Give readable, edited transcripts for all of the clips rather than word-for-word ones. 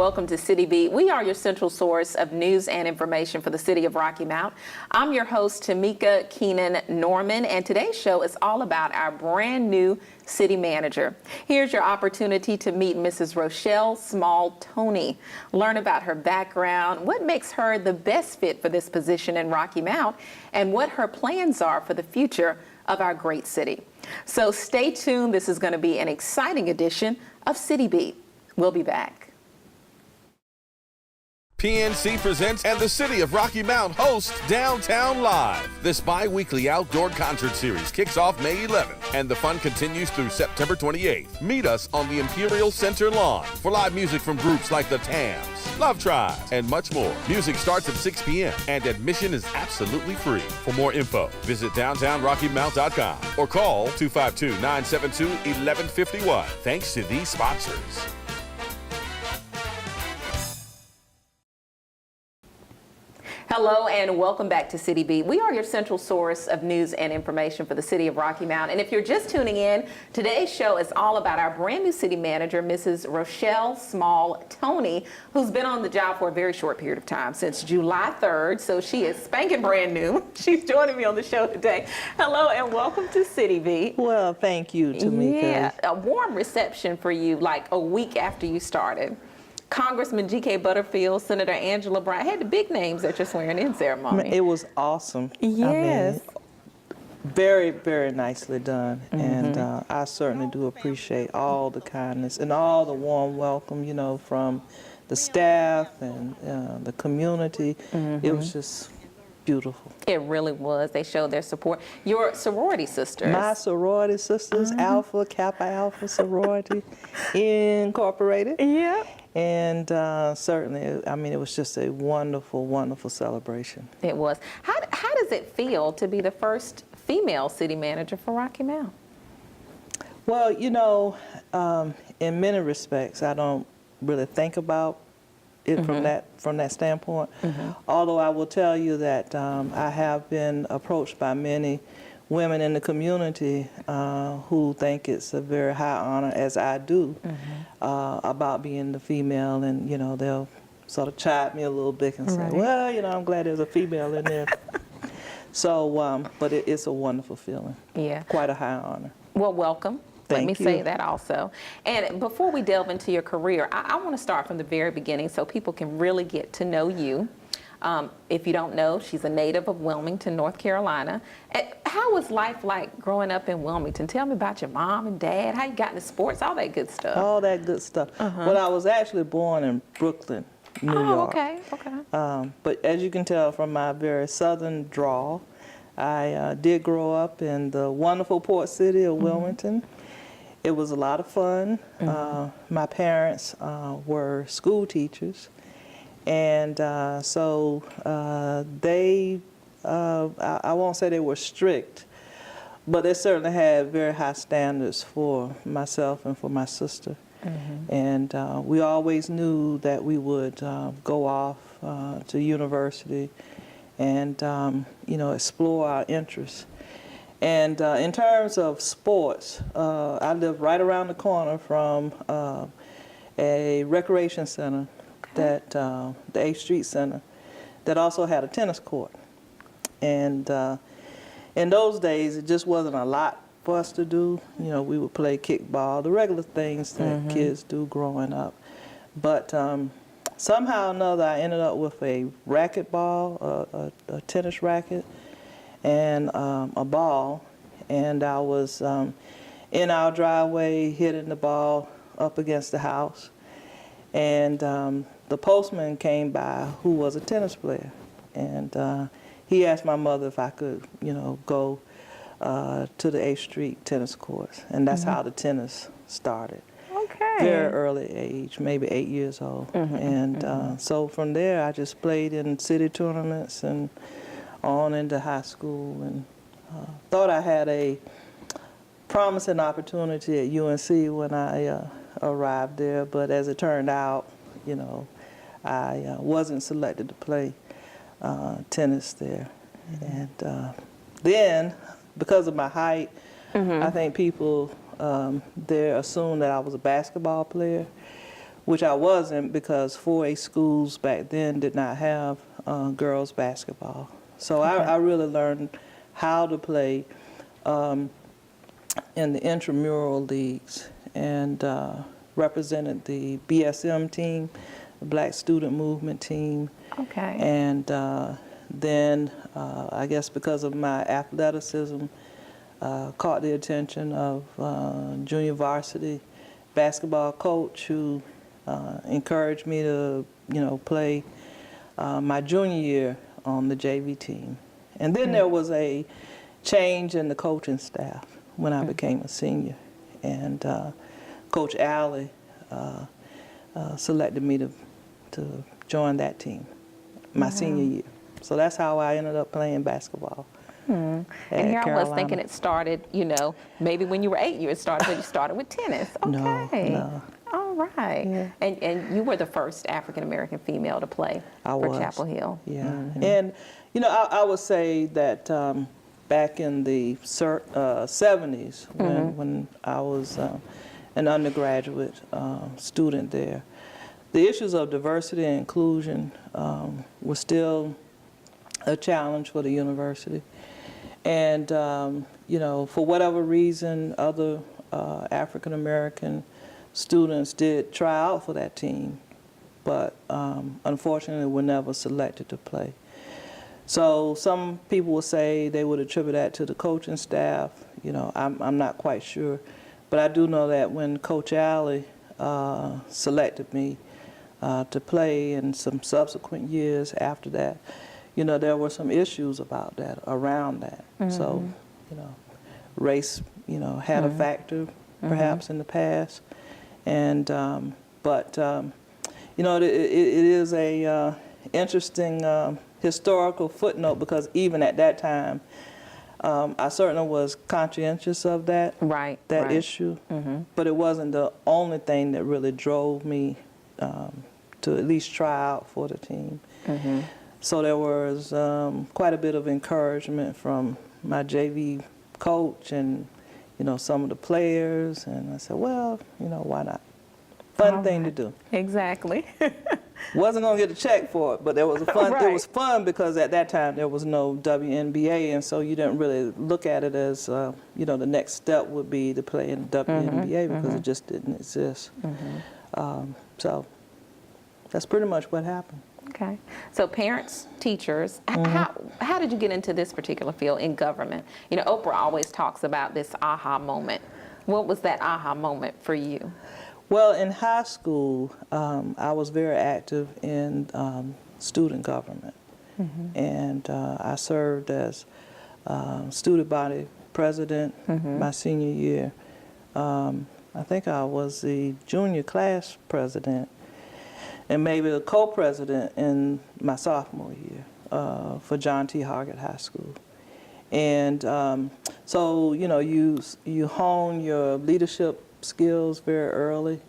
welcome to City Beat. We are your central source of news and information for the city of Rocky Mount. I'm your host, Tamika Keenan Norman, and today's show is all about our brand new city manager. Here's your opportunity to meet Mrs. Rochelle Small-Toney. Learn about her background, what makes her the best fit for this position in Rocky Mount, and what her plans are for the future of our great city. So stay tuned. This is going to be an exciting edition of City Beat. We'll be back. PNC presents and the City of Rocky Mount hosts Downtown Live. This bi-weekly outdoor concert series kicks off May 11th, and the fun continues through September 28th. Meet us on the Imperial Center lawn for live music from groups like the Tams, Love Tribe, and much more. Music starts at 6 p.m. and admission is absolutely free. For more info, visit downtownrockymount.com or call 252-972-1151. Thanks to these sponsors. Hello and welcome back to City Beat. We are your central source of news and information for the city of Rocky Mount. And if you're just tuning in, today's show is all about our brand new city manager, Mrs. Rochelle Small-Toney, who's been on the job for a very short period of time, since July 3rd. So she is spanking brand new. She's joining me on the show today. Hello and welcome to City Beat. Well, thank you, Tamika. Yeah, a warm reception for you like a week after you started. Congressman G.K. Butterfield, Senator Angela Brown had the big names at your swearing-in ceremony. It was awesome. Yes. I mean, very, very nicely done. And I certainly do appreciate all the kindness and all the warm welcome, you know, from the staff and the community. It was just beautiful. It really was. They showed their support. Your sorority sisters. My sorority sisters, Alpha, Kappa Alpha Sorority Incorporated. Yeah. And certainly, I mean, it was just a wonderful, wonderful celebration. It was. How does it feel to be the first female city manager for Rocky Mount? Well, you know, in many respects, I don't really think about it from that standpoint. Although I will tell you that I have been approached by many women in the community who think it's a very high honor, as I do, about being the female, and you know, they'll sort of chide me a little bit and say, well, you know, I'm glad there's a female in there. So, but it's a wonderful feeling. Yeah. Quite a high honor. Well, welcome. Let me say that also. And before we delve into your career, I want to start from the very beginning so people can really get to know you. If you don't know, she's a native of Wilmington, North Carolina. How was life like growing up in Wilmington? Tell me about your mom and dad, how you got into sports, all that good stuff. All that good stuff. Well, I was actually born in Brooklyn, New York. Okay. But as you can tell from my very southern drawl, I did grow up in the wonderful port city of Wilmington. It was a lot of fun. My parents were school teachers. And so they, I won't say they were strict, but they certainly had very high standards for myself and for my sister. And we always knew that we would go off to university and, you know, explore our interests. And in terms of sports, I live right around the corner from a recreation center, that the 8th Street Center, that also had a tennis court. And in those days, it just wasn't a lot for us to do. You know, we would play kickball, the regular things that kids do growing up. But somehow or another, I ended up with a racquetball, a tennis racket, and a ball. And I was in our driveway hitting the ball up against the house. And the postman came by who was a tennis player. And he asked my mother if I could, you know, go to the 8th Street tennis courts. And that's how the tennis started. Okay. Very early age, maybe 8 years old. And so from there, I just played in city tournaments and on into high school. And thought I had a promising opportunity at UNC when I arrived there. But as it turned out, you know, I wasn't selected to play tennis there. And then, because of my height, I think people there assumed that I was a basketball player, which I wasn't because 4A schools back then did not have girls basketball. So I really learned how to play in the intramural leagues and represented the BSM team, the Black Student Movement team. Okay. And then I guess because of my athleticism, caught the attention of junior varsity basketball coach who encouraged me to, play my junior year on the JV team. And then there was a change in the coaching staff when I became a senior. And Coach Alley selected me to join that team my senior year. So that's how I ended up playing basketball. And here I was thinking it started, maybe when you were 8, you started with tennis. Okay. No. All right. Yeah. And you were the first African American female to play for Chapel Hill. Yeah. And, I would say that back in the 70s, when I was an undergraduate student there, the issues of diversity and inclusion were still a challenge for the university. And, for whatever reason, other African American students did try out for that team, but unfortunately were never selected to play. So some people will say they would attribute that to the coaching staff. I'm not quite sure. But I do know that when Coach Alley selected me to play in some subsequent years after that, there were some issues about that, around that. So, race, had a factor perhaps in the past. And, it is a interesting historical footnote because even at that time, I certainly was conscientious of that issue, but it wasn't the only thing that really drove me to at least try out for the team. So there was quite a bit of encouragement from my JV coach and some of the players, and I said, well, why not? Fun thing to do. Exactly. Wasn't gonna get a check for it, but there was a fun. It was fun because at that time there was no WNBA, and so you didn't really look at it as the next step would be to play in the WNBA because it just didn't exist. So that's pretty much what happened. Okay. So parents, teachers, how did you get into this particular field in government? Oprah always talks about this aha moment. What was that aha moment for you? Well, in high school, I was very active in student government, and I served as student body president my senior year. I think I was the junior class president, and maybe a co-president in my sophomore year for John T. Hargett High School. And so, you hone your leadership skills very early.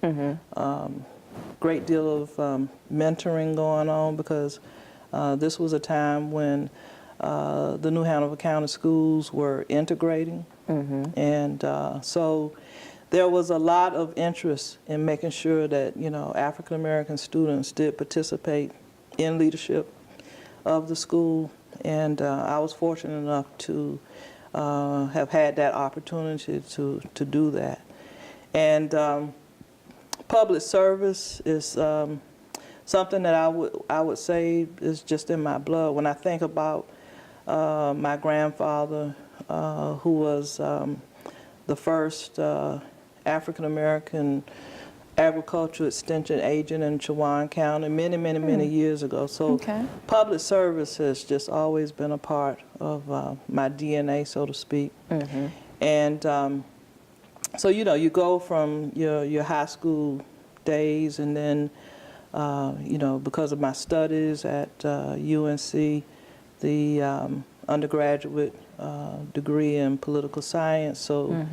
Great deal of mentoring going on because this was a time when the New Hanover County schools were integrating. And so there was a lot of interest in making sure that, African American students did participate in leadership of the school. And I was fortunate enough to have had that opportunity to do that. And public service is something that I would say is just in my blood. When I think about my grandfather, who was the first African American agricultural extension agent in Chowan County many years ago. So public service has just always been a part of my DNA, so to speak. And so, you go from your high school days, and then, because of my studies at UNC, the undergraduate degree in political science. So,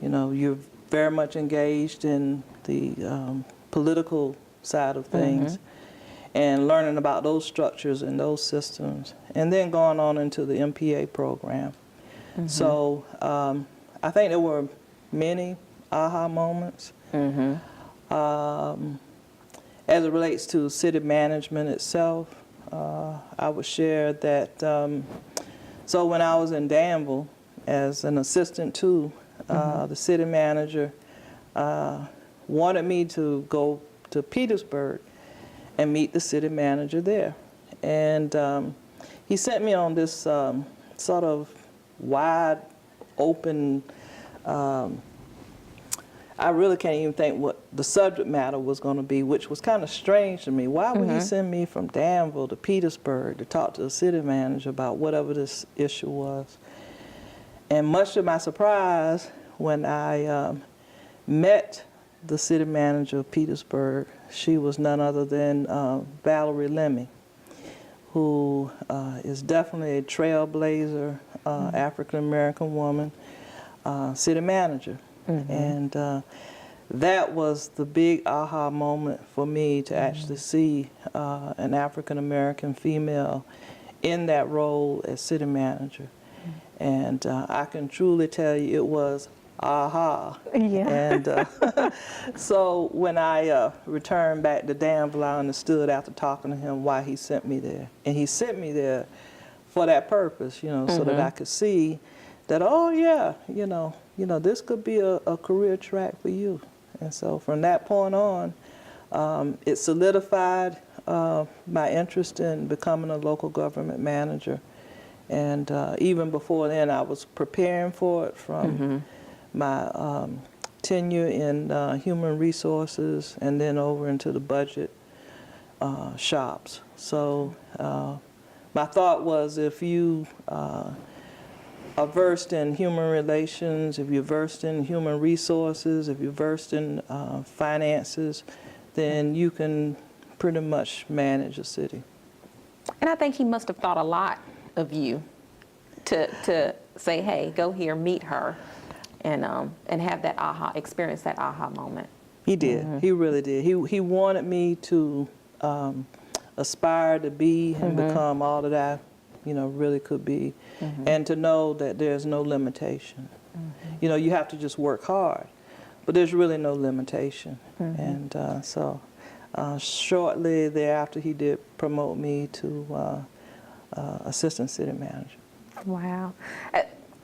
you're very much engaged in the political side of things and learning about those structures and those systems, and then going on into the MPA program. So I think there were many aha moments. As it relates to city management itself, I would share that, so when I was in Danville as an assistant to the city manager, wanted me to go to Petersburg and meet the city manager there. And he sent me on this sort of wide open, I really can't even think what the subject matter was going to be, which was kind of strange to me. Why would he send me from Danville to Petersburg to talk to the city manager about whatever this issue was? And much to my surprise, when I met the city manager of Petersburg, she was none other than Valerie Lemmy, who is definitely a trailblazer, African-American woman, city manager. And that was the big aha moment for me to actually see an African-American female in that role as city manager. And I can truly tell you it was aha. Yeah. And so when I returned back to Danville, I understood after talking to him why he sent me there. And he sent me there for that purpose, you know, so that I could see that, oh yeah, you know, this could be a career track for you. And so from that point on, it solidified my interest in becoming a local government manager. And even before then, I was preparing for it from my tenure in human resources and then over into the budget shops. So my thought was, if you are versed in human relations, if you're versed in human resources, if you're versed in finances, then you can pretty much manage a city. And I think he must have thought a lot of you to say, hey, go here, meet her, and have that aha, experience that aha moment. He did. He really did. He wanted me to aspire to be and become all that I, really could be, and to know that there's no limitation. You know, you have to just work hard, but there's really no limitation. And so shortly thereafter, he did promote me to assistant city manager. Wow.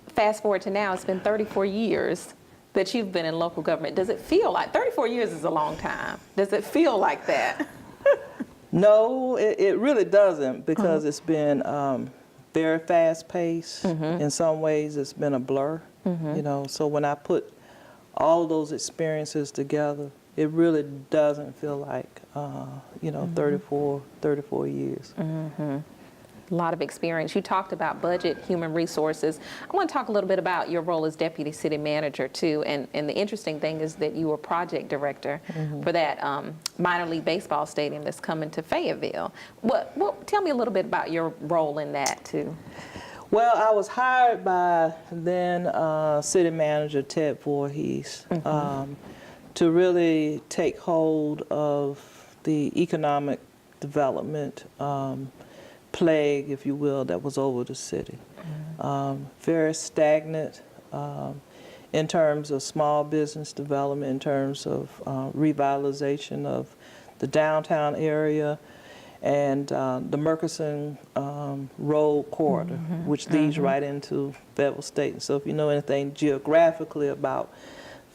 Fast forward to now, it's been 34 years that you've been in local government. Does it feel like, 34 years is a long time. Does it feel like that? No, it really doesn't, because it's been very fast-paced. In some ways, it's been a blur. So when I put all those experiences together, it really doesn't feel like 34 years. A lot of experience. You talked about budget, human resources. I want to talk a little bit about your role as deputy city manager too. And the interesting thing is that you were project director for that minor league baseball stadium that's coming to Fayetteville. Tell me a little bit about your role in that too. Well, I was hired by then city manager Ted Voorhees to really take hold of the economic development plague, if you will, that was over the city. Very stagnant in terms of small business development, in terms of revitalization of the downtown area and the Murchison Road corridor, which leads right into Fayetteville State. And so if you know anything geographically about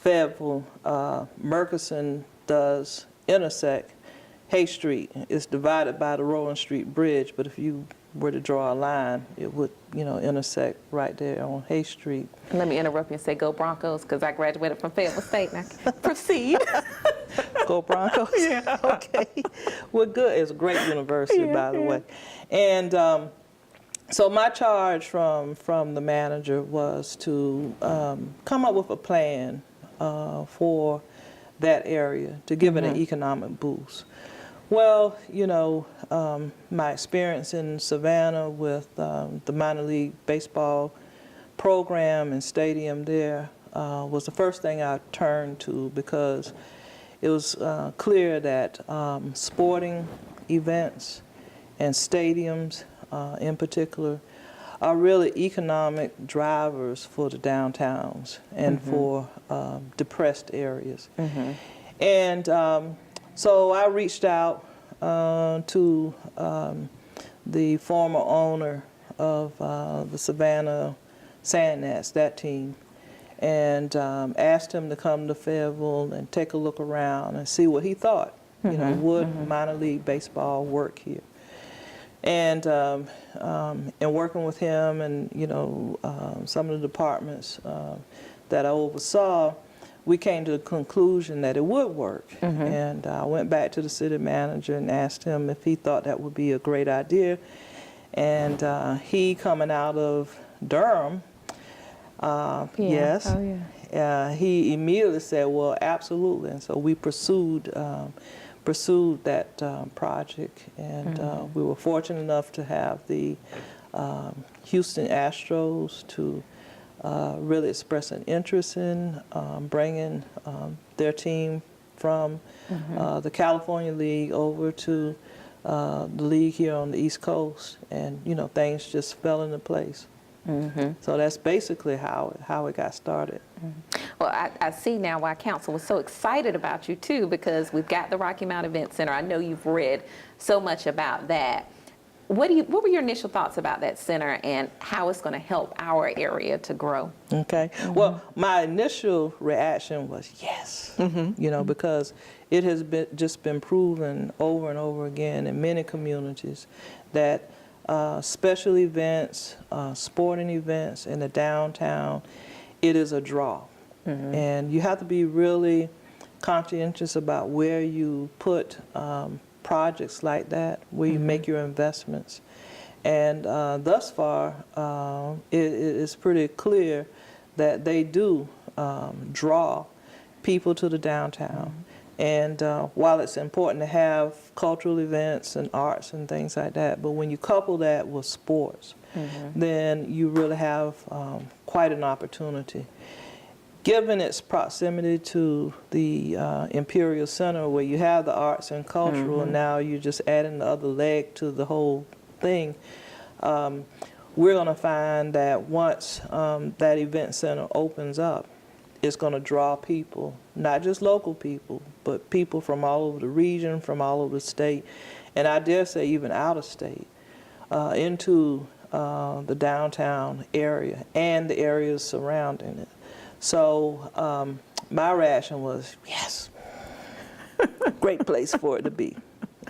Fayetteville, Murchison does intersect Hay Street. Is divided by the Rowland Street Bridge, but if you were to draw a line, it would, intersect right there on Hay Street. Let me interrupt you and say go Broncos, because I graduated from Fayetteville State. Now proceed. Go Broncos? Yeah. Okay. Well, good. It's a great university, by the way. And so my charge from the manager was to come up with a plan for that area to give it an economic boost. Well, my experience in Savannah with the minor league baseball program and stadium there was the first thing I turned to, because it was clear that sporting events and stadiums in particular are really economic drivers for the downtowns and for depressed areas. And So I reached out to the former owner of the Savannah Sand Gnats, that team, and asked him to come to Fayetteville and take a look around and see what he thought. You know, would minor league baseball work here? And in working with him and, you know, some of the departments that I oversaw, we came to the conclusion that it would work. And I went back to the city manager and asked him if he thought that would be a great idea. And he, coming out of Durham, yes, he immediately said, well, absolutely. And so we pursued that project, and we were fortunate enough to have the Houston Astros to really express an interest in bringing their team from the California League over to the league here on the East Coast, and you know, things just fell into place. So that's basically how it got started. Well, I see now why council was so excited about you too, because we've got the Rocky Mount Event Center. I know you've read so much about that. What were your initial thoughts about that center and how it's going to help our area to grow? Okay. Well, my initial reaction was yes, you know, because it has just been proven over and over again in many communities that special events, sporting events in the downtown, it is a draw. And you have to be really conscientious about where you put projects like that, where you make your investments. And thus far, it is pretty clear that they do draw people to the downtown. And while it's important to have cultural events and arts and things like that, but when you couple that with sports, then you really have quite an opportunity. Given its proximity to the Imperial Center, where you have the arts and cultural, and now you're just adding the other leg to the whole thing, we're going to find that once that event center opens up, it's going to draw people, not just local people, but people from all over the region, from all over the state, and I dare say even out of state, into the downtown area and the areas surrounding it. So my reaction was, yes, great place for it to be,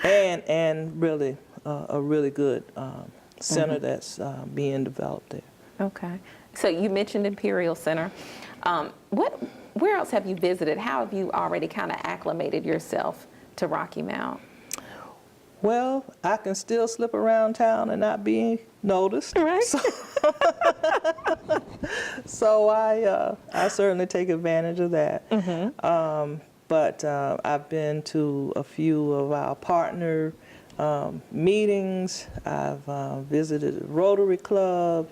and really a really good center that's being developed there. Okay. So you mentioned Imperial Center. Where else have you visited? How have you already kind of acclimated yourself to Rocky Mount? Well, I can still slip around town and not be noticed. Right. So I certainly take advantage of that. But I've been to a few of our partner meetings. I've visited the Rotary Club.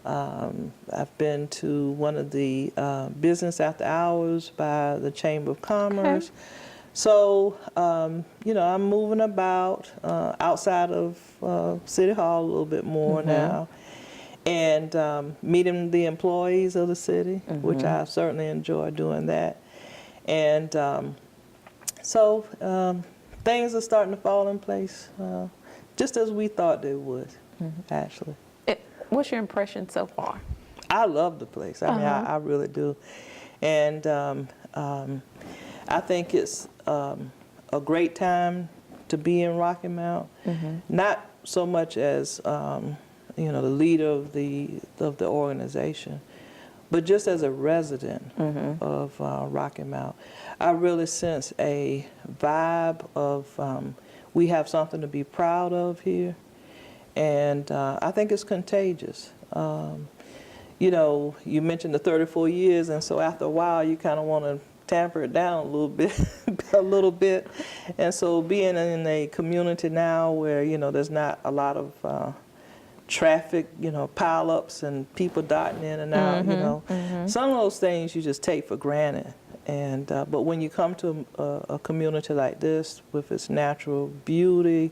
I've been to one of the business after hours by the Chamber of Commerce. Okay. So, you know, I'm moving about outside of City Hall a little bit more now, and meeting the employees of the city, which I certainly enjoy doing that. And so things are starting to fall in place, just as we thought they would, actually. What's your impression so far? I love the place. I mean, I really do. And I think it's a great time to be in Rocky Mount. Not so much as you know, the leader of the organization, but just as a resident of Rocky Mount. I really sense a vibe of we have something to be proud of here, and I think it's contagious. You know, you mentioned the 34 years, and so after a while, you kind of want to tamper it down a little bit, and so being in a community now where, you know, there's not a lot of traffic, you know, pileups and people dotting in and out, you know, some of those things you just take for granted. And but when you come to a community like this with its natural beauty,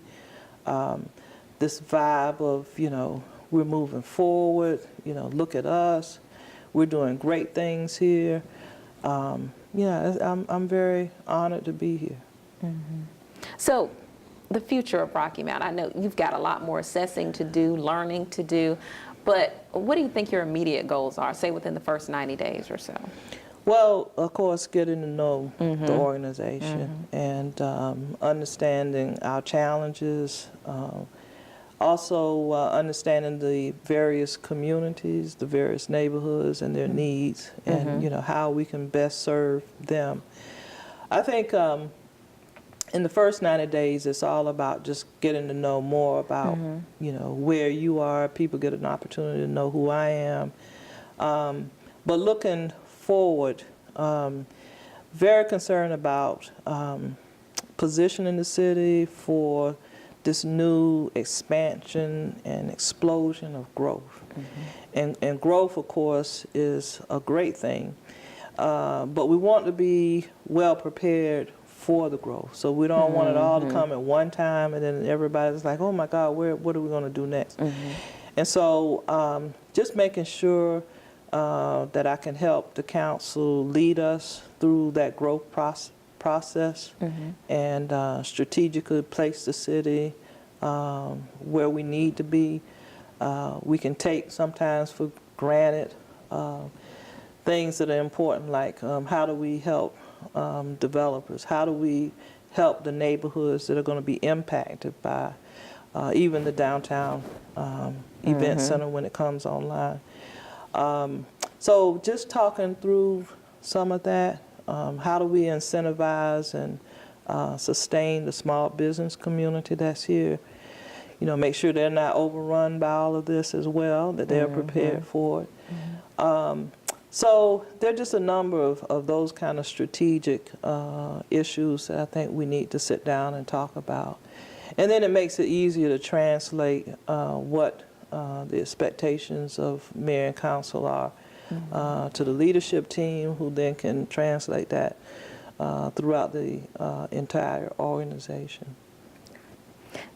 this vibe of, you know, we're moving forward, you know, look at us, we're doing great things here. Yeah, I'm very honored to be here. So the future of Rocky Mount, I know you've got a lot more assessing to do, learning to do, but what do you think your immediate goals are, say within the first 90 days or so? Well, of course, getting to know the organization and understanding our challenges, also understanding the various communities, the various neighborhoods and their needs, and how we can best serve them. I think in the first 90 days, it's all about just getting to know more about where you are. People get an opportunity to know who I am, but looking forward, very concerned about positioning the city for this new expansion and explosion of growth. And growth, of course, is a great thing, but we want to be well prepared for the growth. So we don't want it all to come at one time and then everybody's like, oh my God, what are we going to do next? And so just making sure that I can help the council lead us through that growth process and strategically place the city where we need to be. We can take sometimes for granted things that are important, like how do we help developers? How do we help the neighborhoods that are going to be impacted by even the downtown event center when it comes online? So just talking through some of that, how do we incentivize and sustain the small business community that's here? Make sure they're not overrun by all of this as well, that they're prepared for it. So there are just a number of those kind of strategic issues that I think we need to sit down and talk about. And then it makes it easier to translate what the expectations of mayor and council are to the leadership team, who then can translate that throughout the entire organization.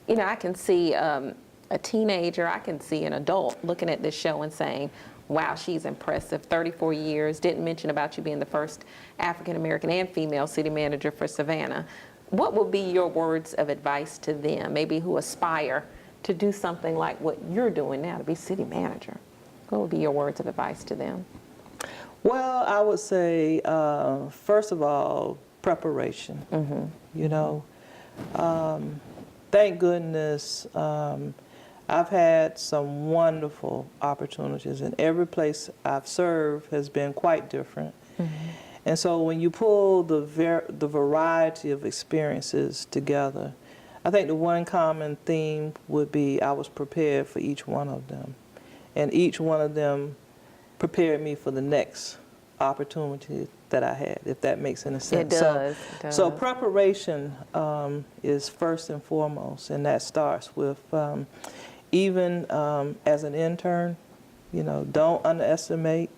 I can see a teenager, I can see an adult looking at this show and saying, wow, she's impressive, 34 years, didn't mention about you being the first African-American and female city manager for Savannah. What would be your words of advice to them, maybe who aspire to do something like what you're doing now, to be city manager? What would be your words of advice to them? Well, I would say, first of all, preparation. Thank goodness I've had some wonderful opportunities, and every place I've served has been quite different. And so when you pull the variety of experiences together, I think the one common theme would be I was prepared for each one of them. And each one of them prepared me for the next opportunity that I had, if that makes any sense. It does. So preparation is first and foremost, and that starts with even as an intern, don't underestimate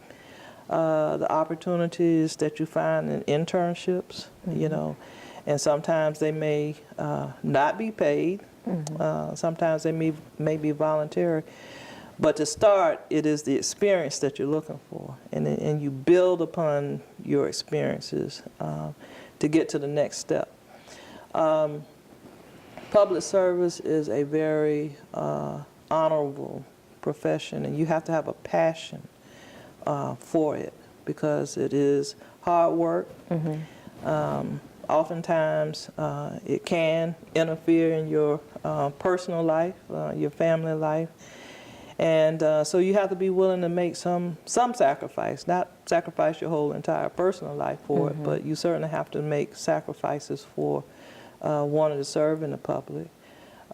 the opportunities that you find in internships, and sometimes they may not be paid, sometimes they may be voluntary. But to start, it is the experience that you're looking for, and you build upon your experiences to get to the next step. Public service is a very honorable profession, and you have to have a passion for it, because it is hard work. Oftentimes, it can interfere in your personal life, your family life. And so you have to be willing to make some sacrifice, not sacrifice your whole entire personal life for it, but you certainly have to make sacrifices for wanting to serve in the public.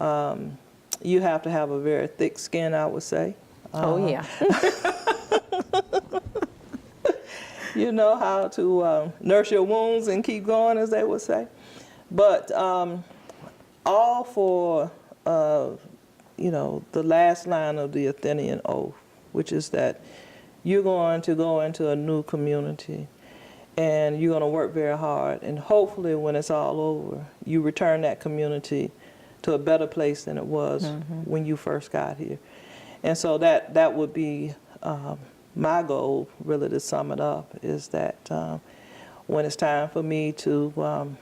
You have to have a very thick skin, I would say. Oh, yeah. You know how to nurse your wounds and keep going, as they would say. But all for the last line of the Athenian oath, which is that you're going to go into a new community and you're going to work very hard, and hopefully when it's all over, you return that community to a better place than it was when you first got here. And so that would be my goal, really, to sum it up, is that when it's time for me to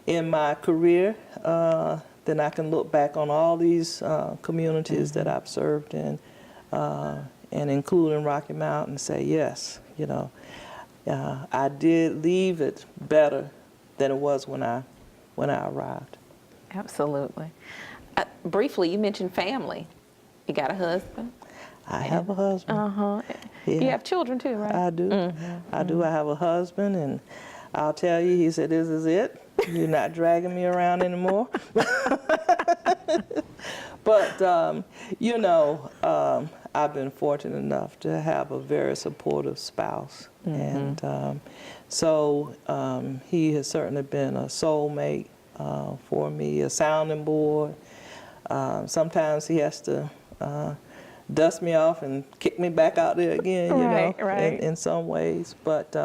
in my career, then I can look back on all these communities that I've served in, and including Rocky Mount, and say, yes, you know, I did leave it better than it was when I arrived. Absolutely. Briefly, you mentioned family. You got a husband? I have a husband. Uh-huh. Yeah. You have children too, right? I do. I do. I have a husband, and I'll tell you, he said, this is it. You're not dragging me around anymore. But, you know, I've been fortunate enough to have a very supportive spouse. And so he has certainly been a soulmate for me, a sounding board. Sometimes he has to dust me off and kick me back out there again, you know, in some ways. But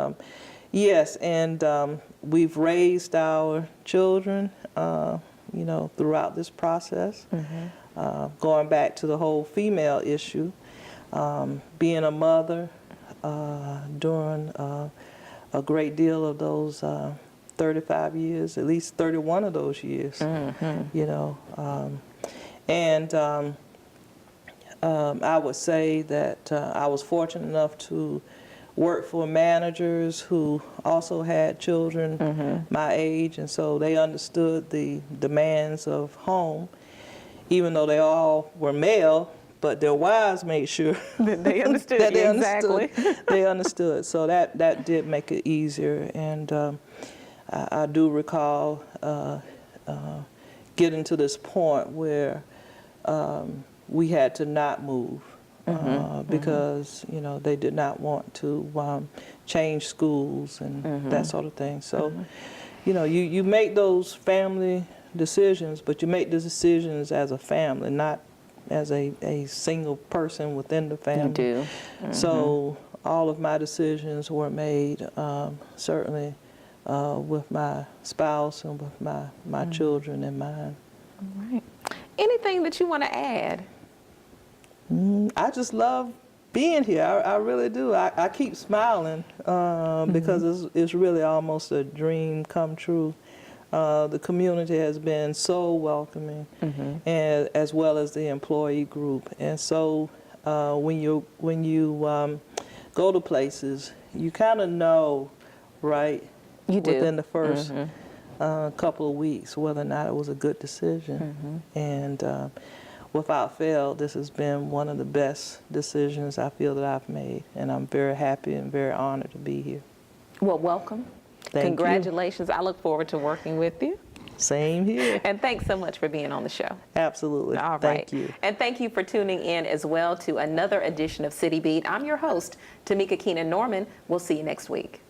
yes, and we've raised our children, you know, throughout this process. Going back to the whole female issue, being a mother during a great deal of those 35 years, at least 31 of those years, you know. And I would say that I was fortunate enough to work for managers who also had children my age, and so they understood the demands of home, even though they all were male, but their wives made sure that they understood. that they Exactly. understood. They understood. So that did make it easier. And I do recall getting to this point where we had to not move because you know, they did not want to change schools and that sort of thing. So you know, you make those family decisions, but you make the decisions as a family, not as a single person within the family. You do. So all of my decisions were made certainly with my spouse and with my children in mind. All right. Anything that you want to add? I just love being here. I really do. I keep smiling because it's really almost a dream come true. The community has been so welcoming, and as well as the employee group. And so when you go to places, you kind of know, right? You do. Within the first couple of weeks whether or not it was a good decision. And without fail, this has been one of the best decisions I feel that I've made, and I'm very happy and very honored to be here. Well, welcome. Thank you. Congratulations. I look forward to working with you. Same here. And thanks so much for being on the show. Absolutely. All right. Thank you. And thank you for tuning in as well to another edition of City Beat. I'm your host, Tamika Keenan Norman. We'll see you next week.